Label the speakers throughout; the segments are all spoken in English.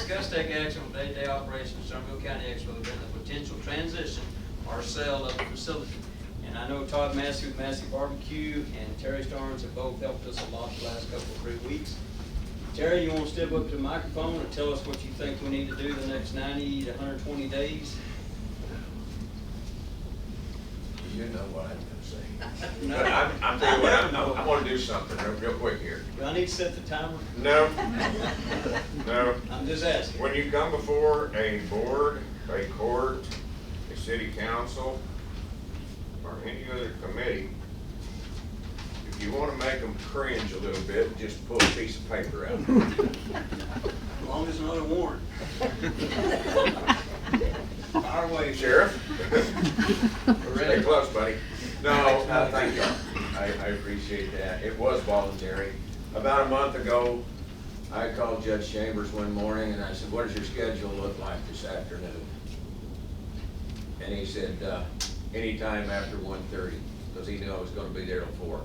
Speaker 1: discuss, take action on day-to-day operations of Somervell County Expo during the potential transition or sale of the facility. And I know Todd Massey with Massey Barbecue and Terry Starnes have both helped us a lot the last couple of 3 weeks. Terry, you want to step up to the microphone and tell us what you think we need to do the next 90 to 120 days?
Speaker 2: You know what I'm gonna say.
Speaker 1: No.
Speaker 2: I'm telling you what, I wanna do something real quick here.
Speaker 1: Do I need to set the timer?
Speaker 2: No, no.
Speaker 1: I'm just asking.
Speaker 2: When you come before a board, a court, a city council, or any other committee, if you wanna make them cringe a little bit, just pull a piece of paper out.
Speaker 1: As long as another warrant. Fire away,
Speaker 2: Sheriff?
Speaker 1: We're
Speaker 2: Stay
Speaker 1: ready.
Speaker 2: close, buddy. No, thank you. I appreciate that. It was voluntary. About a month ago, I called Judge Chambers one morning and I said, what does your schedule look like this afternoon? And he said, anytime after 1:30, because he knew I was gonna be there till 4.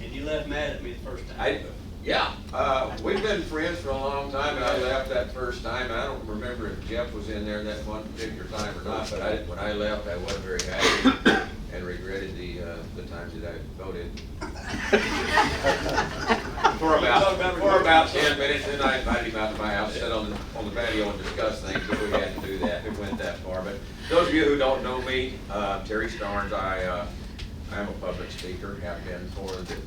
Speaker 1: And you left mad at me the first time.
Speaker 2: Yeah, we've been friends for a long time, and I left that first time, and I don't remember if Jeff was in there that one particular time or not, but when I left, I wasn't very happy and regretted the times that I voted. For about 10 minutes, then I invited him out to my house, sit on the patio and discuss things, but we had to do that. It went that far. But those of you who don't know me, Terry Starnes, I'm a public speaker, have been for the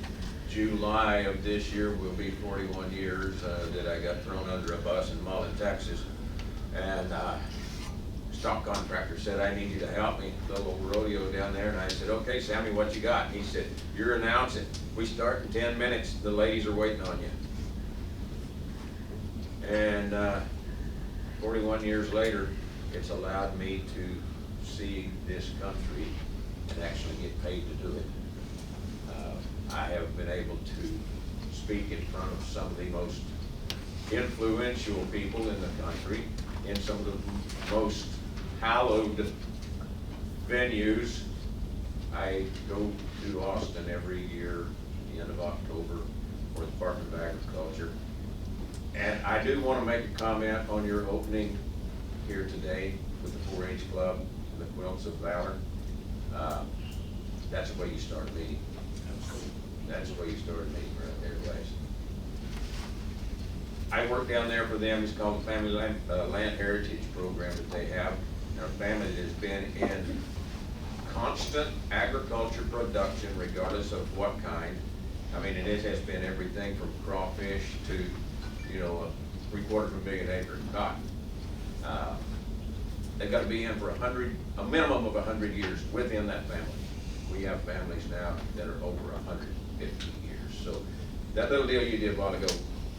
Speaker 2: July of this year will be 41 years that I got thrown under a bus in Mullen, Texas. And stock contractor said, I need you to help me, the little rodeo down there. And I said, okay, Sammy, what you got? And he said, you're announcing. We start in 10 minutes. The ladies are waiting on you. And 41 years later, it's allowed me to see this country and actually get paid to do it. I have been able to speak in front of some of the most influential people in the country, in some of the most hallowed venues. I go to Austin every year, at the end of October, for the Department of Agriculture. And I do want to make a comment on your opening here today with the 4-H Club and the Quilts of Valor. That's the way you start a meeting. That's the way you start a meeting right there, guys. I work down there for them. It's called the Family Land Heritage Program that they have. Our family that has been in constant agriculture production, regardless of what kind. I mean, and it has been everything from crawfish to, you know, a 3/4 million acre cotton. They've got to be in for a minimum of 100 years within that family. We have families now that are over 150 years. So that little deal you did a while ago,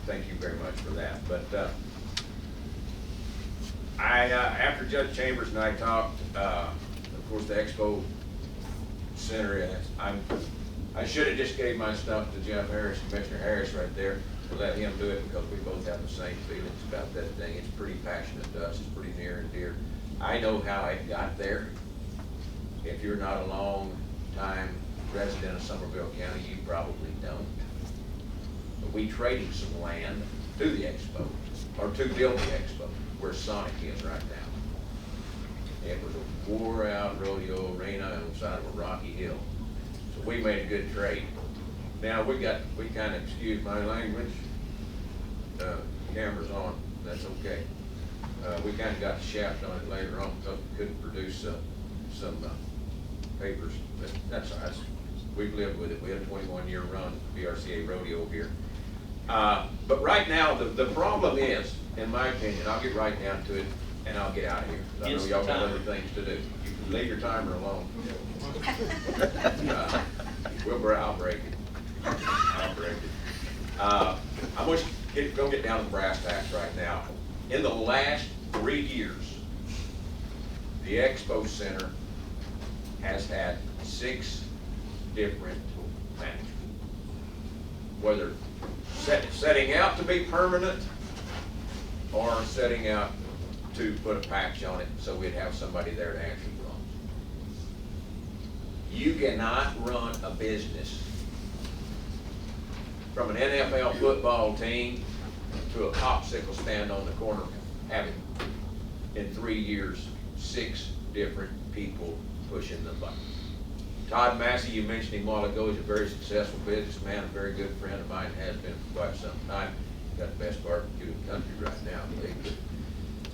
Speaker 2: thank you very much for that. But after Judge Chambers and I talked, of course the Expo Center, I should have just gave my stuff to Jeff Harris, Commissioner Harris right there, to let him do it, because we both have the same feelings about that thing. It's pretty passionate to us. It's pretty near and dear. I know how it got there. If you're not a long-time resident of Somervell County, you probably don't. But we traded some land to the Expo, or to build the Expo, where Sonic is right now. It was a wore-out rodeo arena on the side of a rocky hill. So we made a good trade. Now we kind of, excuse my language, cameras on, that's okay. We kind of got the shaft on it later on, because we couldn't produce some papers, but that's all right. We've lived with it. We had a 21-year run, BRCA rodeo here. But right now, the problem is, in my opinion, I'll get right down to it, and I'll get out of here. I know y'all got other things to do. You can leave your timer alone. I'll break it. I'll break it. I'm gonna get down to brass tacks right now. In the last 3 years, the Expo Center has had 6 different management. Whether setting out to be permanent or setting out to put a patch on it so we'd have somebody there to answer the phones. You cannot run a business from an NFL football team to a popsicle stand on the corner, having, in 3 years, 6 different people pushing the button. Todd Massey, you mentioned him a while ago, he's a very successful businessman, a very good friend of mine, has been for quite some time. Got the best barbecue in the country right now, I believe.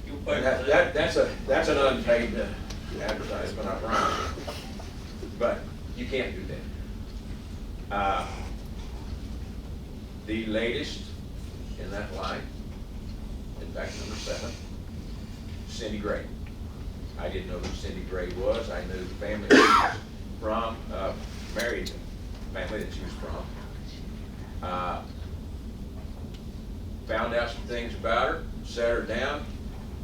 Speaker 1: You'll pay for that.
Speaker 2: That's an unpaid advertisement, I promise you. But you can't do that. The latest in that line, in fact, number 7, Cindy Gray. I didn't know who Cindy Gray was. I knew the family she was from, married family that she was from. Found out some things about her, sat her down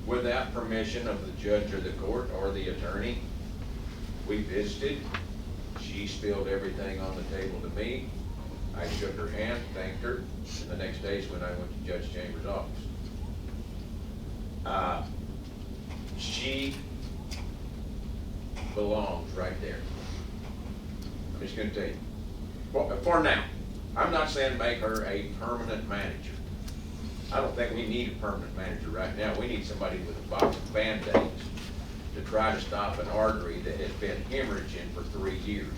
Speaker 2: without permission of the judge or the court or the attorney. We visited. She spilled everything on the table to me. I shook her hand, thanked her, and the next day is when I went to Judge Chambers' office. She belongs right there. I'm just going to tell you. For now, I'm not saying make her a permanent manager. I don't think we need a permanent manager right now. We need somebody with a box of Band-Aids to try to stop an artery that has been hemorrhaging for 3 years.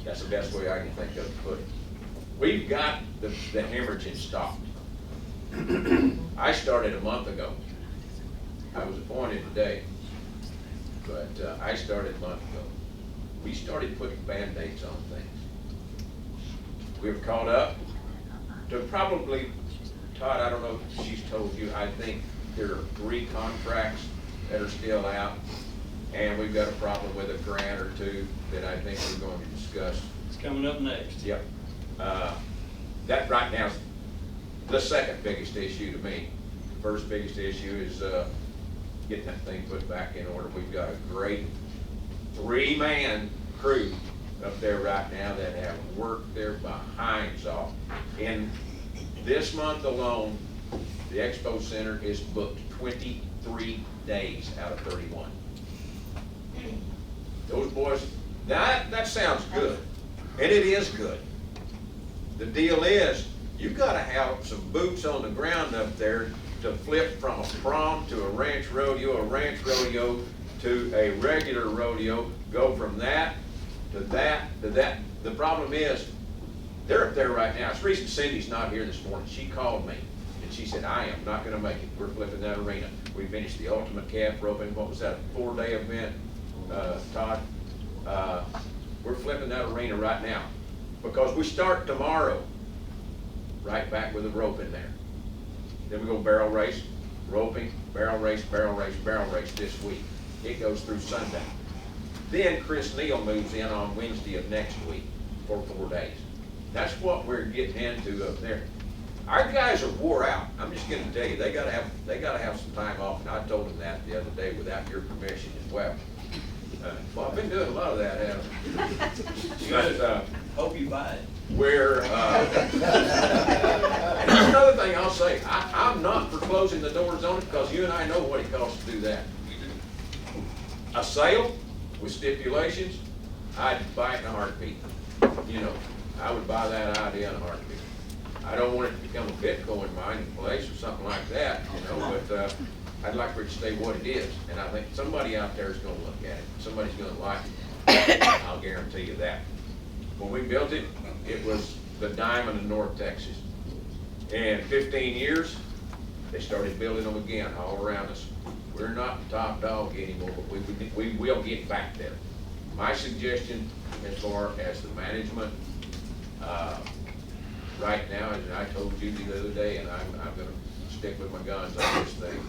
Speaker 2: That's the best way I can think of to put it. We've got the hemorrhaging stopped. I started a month ago. I was appointed today, but I started a month ago. We started putting Band-Aids on things. We've caught up to probably, Todd, I don't know if she's told you, I think there are 3 contracts that are still out, and we've got a problem with a grant or 2 that I think we're going to discuss.
Speaker 1: It's coming up next.
Speaker 2: Yep. That right now is the second biggest issue to me. The first biggest issue is getting that thing put back in order. We've got a great 3-man crew up there right now that have worked their behinds off. In this month alone, the Expo Center is booked 23 days out of 31. Those boys, that sounds good, and it is good. The deal is, you've got to have some boots on the ground up there to flip from a prom to a ranch rodeo to a regular rodeo, go from that to that to that. The problem is, they're up there right now. It's the reason Cindy's not here this morning. She called me and she said, I am not going to make it. We're flipping that arena. We finished the ultimate calf roping. What was that, a 4-day event, Todd? We're flipping that arena right now because we start tomorrow right back with a rope in there. Then we go barrel race, roping, barrel race, barrel race, barrel race this week. It goes through Sunday. Then Chris Neal moves in on Wednesday of next week for 4 days. That's what we're getting into up there. Our guys are wore out. I'm just going to tell you, they got to have some time off, and I told them that the other day without your permission as well. Well, I've been doing a lot of that, haven't I? But,
Speaker 1: Hope you buy it.
Speaker 2: where, and that's another thing I'll say, I'm not for closing the doors on it because you and I know what it costs to do that. A sale with stipulations, I'd buy it in a heartbeat. You know, I would buy that idea in a heartbeat. I don't want it to become a Bitcoin mining place or something like that, you know, but I'd like for it to stay what it is. And I think somebody out there is going to look at it. Somebody's going to like it. I'll guarantee you that. When we built it, it was the diamond of North Texas. In 15 years, they started building them again all around us. We're not the top dog anymore, but we will get back there. My suggestion as far as the management, right now, as I told you the other day, and I'm going to stick with my guns on this thing,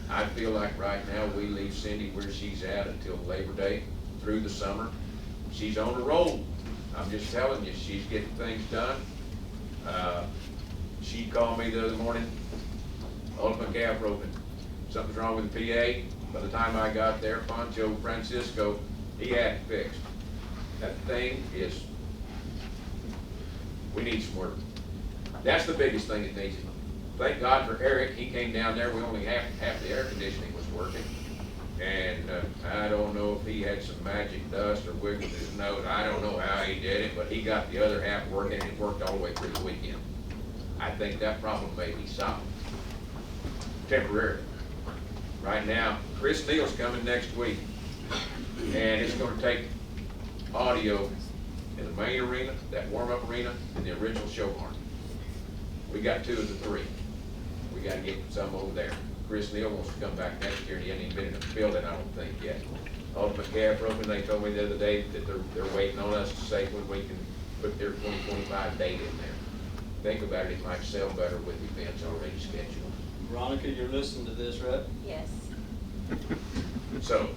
Speaker 2: I feel like right now we leave Cindy where she's at until Labor Day through the summer. She's on a roll. I'm just telling you, she's getting things done. She called me the other morning, ultimate calf roping. Something's wrong with the PA. By the time I got there, Pancho Francisco, he had it fixed. That thing is, we need some work. That's the biggest thing that needs it. Thank God for Eric. He came down there. We only half the air conditioning was working. And I don't know if he had some magic dust or wiggled his nose. I don't know how he did it, but he got the other half working, and it worked all the way through the weekend. I think that problem may be solved temporarily. Right now, Chris Neal's coming next week, and it's gonna take audio in the main arena, that warm-up arena, and the original show barn. We got 2 of the 3. We gotta get some over there. Chris Neal wants to come back next year, and he hasn't even been in the building, I don't think, yet. Ultimate Calf Roping, they told me the other day that they're waiting on us to say when we can put their 2025 date in there. Think about it, it might sell better with events already scheduled.
Speaker 1: Veronica, you're listening to this, right?
Speaker 3: Yes.
Speaker 2: So,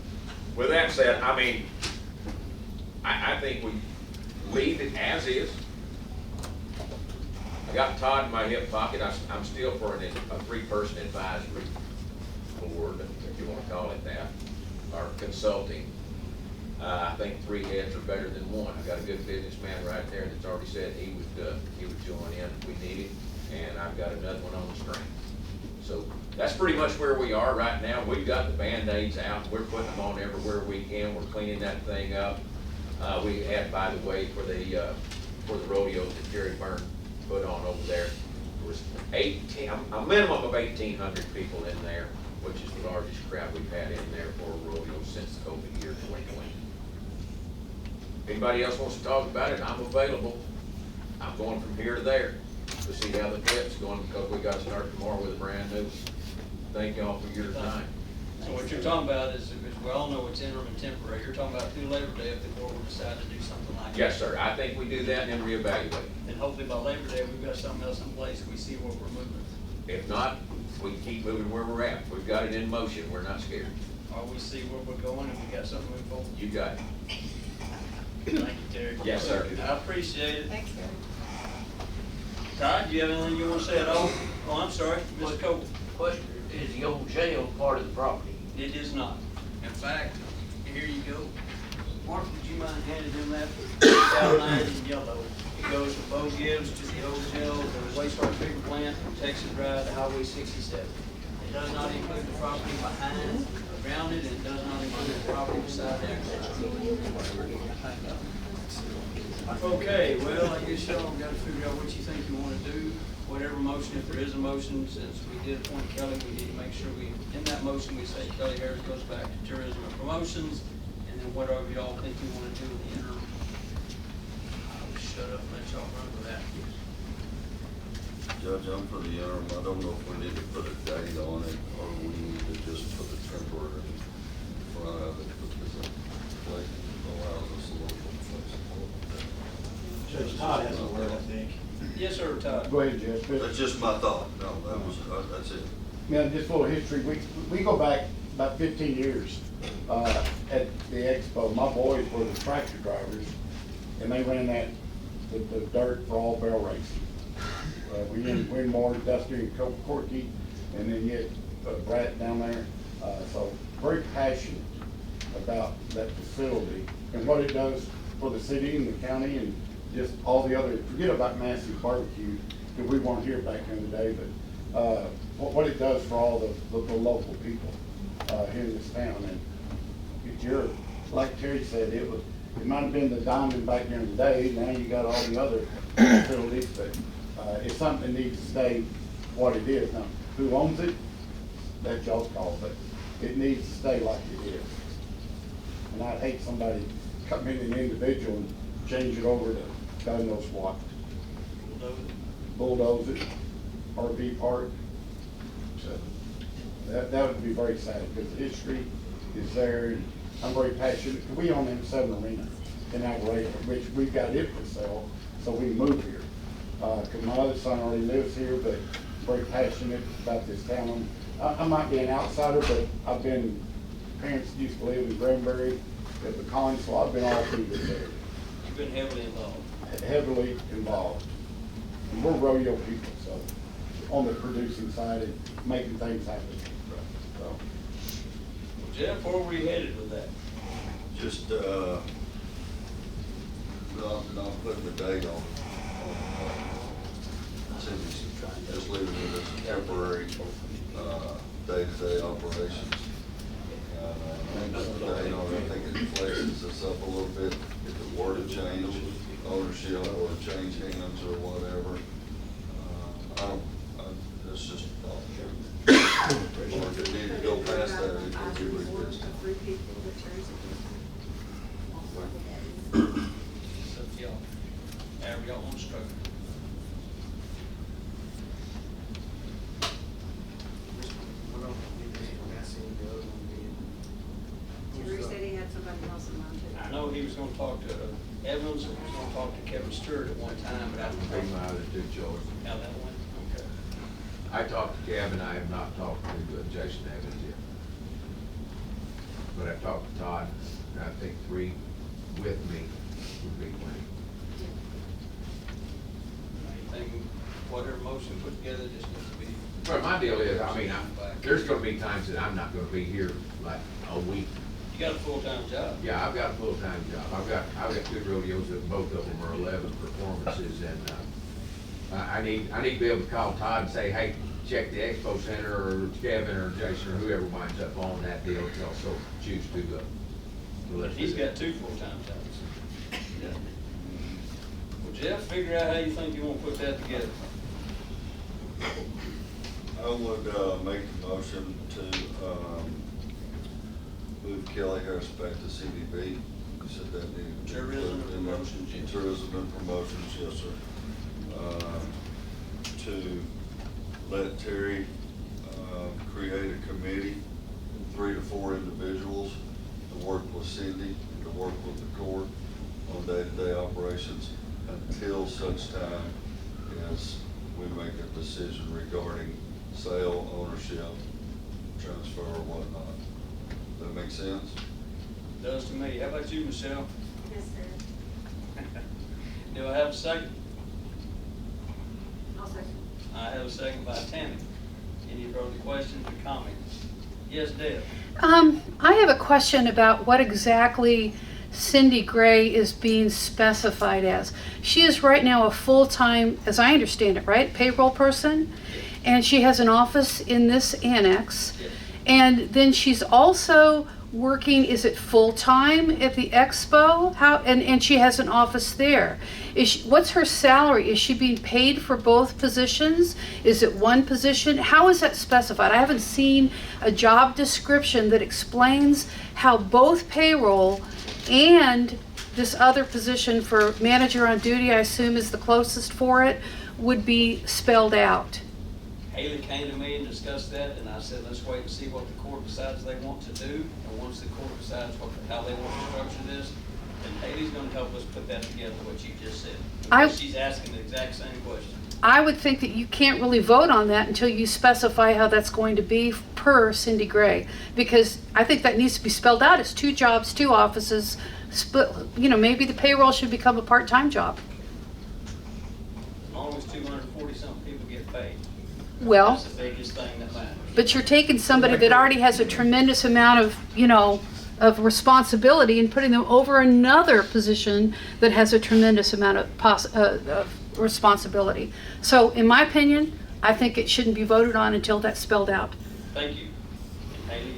Speaker 2: with that said, I mean, I think we leave it as is. I got Todd in my hip pocket. I'm still for a 3-person advisory board, if you want to call it that, or consulting. I think 3 heads are better than 1. I got a good businessman right there that's already said he would join in if we needed, and I've got another one on the string. So that's pretty much where we are right now. We've got the Band-Aids out. We're putting them on everywhere we can. We're cleaning that thing up. We had, by the way, for the rodeo that Jerry Byrne put on over there, there was a minimum of 1,800 people in there, which is the largest crowd we've had in there for a rodeo since the COVID year 2020. If anybody else wants to talk about it, I'm available. I'm going from here to there to see how the trip's going, because we got to start tomorrow with a brand new. Thank y'all for your time.
Speaker 1: So what you're talking about is we all know it's interim and temporary. You're talking about through Labor Day if the board will decide to do something like that.
Speaker 2: Yes, sir. I think we do that and then reevaluate.
Speaker 1: And hopefully by Labor Day, we've got something else in place and we see where we're moving.
Speaker 2: If not, we keep moving where we're at. We've got it in motion. We're not scared.
Speaker 1: Or we see where we're going and we got something to move forward.
Speaker 2: You got it.
Speaker 1: Thank you, Terry.
Speaker 2: Yes, sir.
Speaker 1: I appreciate it.
Speaker 3: Thanks, Gary.
Speaker 1: Todd, do you have anything you want to say at all? Oh, I'm sorry, Mr. Cole.
Speaker 4: Question, is the old jail part of the property?
Speaker 1: It is not. In fact, here you go. Mark, would you mind handing them that outlined in yellow? It goes from Bo Gibbs to the old jail, the wastewater treatment plant, from Texas Drive to Highway 67. It does not include the property behind, around it, and it does not include the property beside there. Okay, well, I guess y'all got to figure out what you think you want to do. Whatever motion, if there is a motion, since we did appoint Kelly, we need to make sure in that motion, we say Kelly Harris goes back to tourism and promotions, and then whatever y'all think you want to do in the interim. I'll shut up and let y'all run with that.
Speaker 5: Judge, I'm for the interim. I don't know if we need to put a date on it, or we need to just put the temporary in front of it, because it allows us a little bit of flexibility.
Speaker 6: Judge Todd has a word, I think.
Speaker 1: Yes, sir, Todd.
Speaker 6: Go ahead, Judge.
Speaker 5: That's just my thought. No, that's it.
Speaker 6: Yeah, just a little history. We go back about 15 years at the expo. My boys were the tractor drivers, and they ran the dirt for all barrel racing. We had Winmore, Dusty, and Corky, and then you had Brett down there. So very passionate about that facility and what it does for the city and the county and just all the other, forget about massive barbecue, because we weren't here back in the day, but what it does for all the local people here in this town. And if you're, like Terry said, it might have been the diamond back in the day, now you got all the other facilities, but it's something that needs to stay what it is. Now, who owns it? That's y'all's call, but it needs to stay like it is. And I'd hate somebody come in an individual and change it over to God knows what. Bulldoze it, RV park. So that would be very sad, because the history is there, and I'm very passionate. We own them 7 arenas in Alvarado, which we've got it for sale, so we moved here. Because my other son already lives here, but very passionate about this town. I might be an outsider, but parents used to live in Granbury, at the Collins, so I've been all through this area.
Speaker 1: You've been heavily involved.
Speaker 6: Heavily involved. And we're rodeo people, so on the producing side and making things happen. So.
Speaker 1: Well, Jeff, where were you headed with that?
Speaker 5: Just, not putting the date on. Just leaving it as a temporary, day-to-day operations. I think it flexes us up a little bit if it were to change ownership or change hands or whatever.
Speaker 1: gonna talk to Evans, or was gonna talk to Kevin Stewart at one time, but I don't
Speaker 2: Be my
Speaker 1: know
Speaker 2: other two choices.
Speaker 1: how that went. Okay.
Speaker 2: I talked to Kevin, I have not talked to Jason Evans yet. But I've talked to Todd, and I think 3 with me would be plenty.
Speaker 1: Anything, whatever motion put together, just needs to be.
Speaker 2: Well, my deal is, I mean, there's gonna be times that I'm not gonna be here like a week.
Speaker 1: You got a full-time job.
Speaker 2: Yeah, I've got a full-time job. I've got 2 rodeos that both of them are 11 performances, and, I need to be able to call Todd and say, hey, check the expo center, or Kevin, or Jason, or whoever winds up on that deal, to also choose to go.
Speaker 1: But he's got 2 full-time jobs. Well, Jeff, figure out how you think you wanna put that together.
Speaker 5: I would, make the motion to, move Kelly Harris back to CDB. You said that needed to be
Speaker 1: Tourism
Speaker 5: included
Speaker 1: and
Speaker 5: in there.
Speaker 1: promotions, yes.
Speaker 5: Tourism and promotions, yes, sir. To let Terry, create a committee, 3 to 4 individuals to work with Cindy, to work with the court on day-to-day operations until such time as we make a decision regarding sale, ownership, transfer, or whatnot. Does that make sense?
Speaker 1: Does to me. How about you, Michelle?
Speaker 3: Yes, sir.
Speaker 1: Do I have a second?
Speaker 3: I'll second.
Speaker 1: I have a second by Tammy. Any further questions or comments? Yes, Deb?
Speaker 7: I have a question about what exactly Cindy Gray is being specified as. She is right now a full-time, as I understand it, right, payroll person? And she has an office in this annex.
Speaker 1: Yes.
Speaker 7: And then she's also working, is it full-time at the expo? And she has an office there. What's her salary? Is she being paid for both positions? Is it one position? How is that specified? I haven't seen a job description that explains how both payroll and this other position for manager on duty, I assume is the closest for it, would be spelled out.
Speaker 1: Haley came to me and discussed that, and I said, let's wait and see what the court decides they want to do. And once the court decides how they want to structure this, then Haley's gonna help us put that together, what you just said. Because she's asking the exact same question.
Speaker 7: I would think that you can't really vote on that until you specify how that's going to be per Cindy Gray. Because I think that needs to be spelled out as 2 jobs, 2 offices, split, maybe the payroll should become a part-time job.
Speaker 1: As long as 240-something people get paid.
Speaker 7: Well,
Speaker 1: That's the biggest thing that matters.
Speaker 7: but you're taking somebody that already has a tremendous amount of, of responsibility and putting them over another position that has a tremendous amount of responsibility. So in my opinion, I think it shouldn't be voted on until that's spelled out.
Speaker 1: Thank you. And Haley,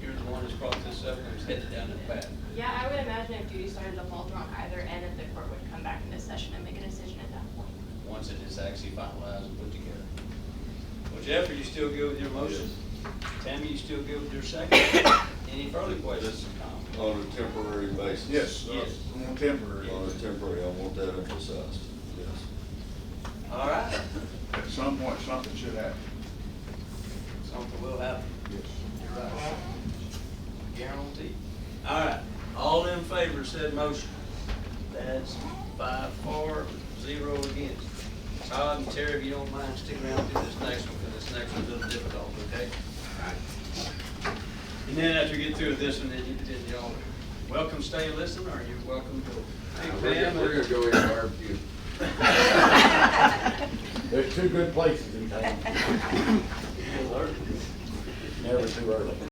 Speaker 1: you're the one who's brought this up and is headed down that path.
Speaker 3: Yeah, I would imagine if duty started to falter on either end, that the court would come back in this session and make a decision at that point.
Speaker 1: Once it is actually finalized and put together. Well, Jeff, are you still good with your motion? Tammy, you still good with your second? Any further questions or comments?
Speaker 5: On a temporary basis?
Speaker 1: Yes.
Speaker 5: On temporary, I want that emphasized, yes.
Speaker 1: All right.
Speaker 8: At some point, something should happen.
Speaker 1: Something will happen.
Speaker 8: Yes.
Speaker 1: You're right. Guaranteed. All right. All in favor of said motion? That's 5 for, 0 against. Todd and Terry, if you don't mind, stick around through this next one, because this next one's a little difficult, okay? All right. And then after we get through with this one, then y'all welcome, stay and listen, or you're welcome to take them.
Speaker 2: We're gonna go in barbecue.
Speaker 6: There's 2 good places in town. Never too early.